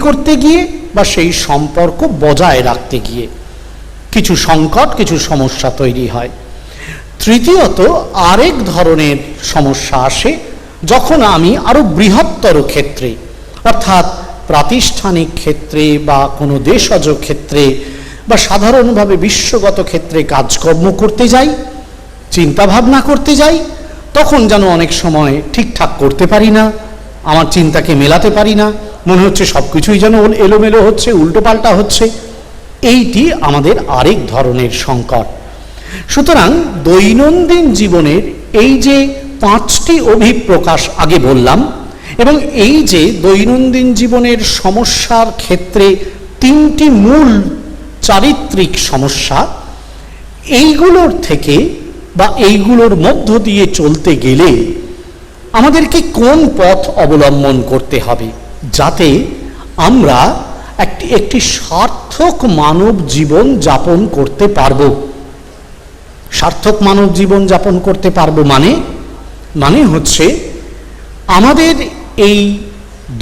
করতে গিয়ে বা সেই সম্পর্ক বজায় রাখতে গিয়ে কিছু সংকট, কিছু সমস্যা তৈরি হয়। তৃতীয়ত আরেক ধরনের সমস্যা আসে যখন আমি আরো বৃহত্তর ক্ষেত্রে, অর্থাৎ প্রাতিষ্ঠানিক ক্ষেত্রে বা কোনো দেশজ ক্ষেত্রে বা সাধারণভাবে বিশ্বগত ক্ষেত্রে কাজকর্ম করতে যাই, চিন্তা ভাবনা করতে যাই, তখন যেন অনেক সময় ঠিকঠাক করতে পারি না, আমার চিন্তাকে মেলাতে পারি না, মনে হচ্ছে সব কিছুই যেন এলোমেলো হচ্ছে, উল্টোপাল্টা হচ্ছে। এইটি আমাদের আরেক ধরনের সংকট। সুতরাং দৈনন্দিন জীবনের এই যে 5টি অভিপ্রকাশ আগে বললাম, এবং এই যে দৈনন্দিন জীবনের সমস্যার ক্ষেত্রে 3টি মূল চারিত্রিক সমস্যা, এইগুলোর থেকে বা এইগুলোর মধ্য দিয়ে চলতে গেলে আমাদেরকে কোন পথ অবলম্বন করতে হবে যাতে আমরা একটি সার্থক মানব জীবন যাপন করতে পারবো। সার্থক মানব জীবন যাপন করতে পারবো মানে হচ্ছে আমাদের এই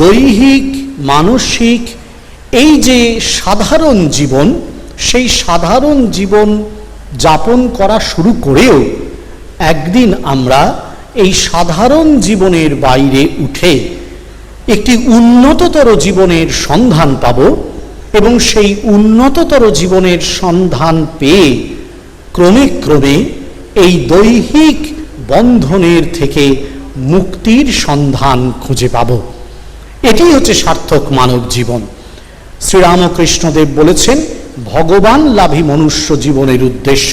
দৈহিক, মানসিক এই যে সাধারণ জীবন, সেই সাধারণ জীবন যাপন করা শুরু করেও একদিন আমরা এই সাধারণ জীবনের বাইরে উঠে একটি উন্নততর জীবনের সন্ধান পাব, এবং সেই উন্নততর জীবনের সন্ধান পেয়ে ক্রমে ক্রমে এই দৈহিক বন্ধনের থেকে মুক্তির সন্ধান খুঁজে পাব। এটি হচ্ছে সার্থক মানব জীবন। শ্রীরামকৃষ্ণদেব বলেছেন, ভগবান লাভই মনুষ্য জীবনের উদ্দেশ্য।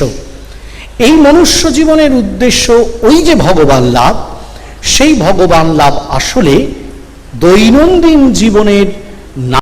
এই মনুষ্য জীবনের উদ্দেশ্য ওই যে ভগবান লাভ, সেই ভগবান লাভ আসলে দৈনন্দিন জীবনের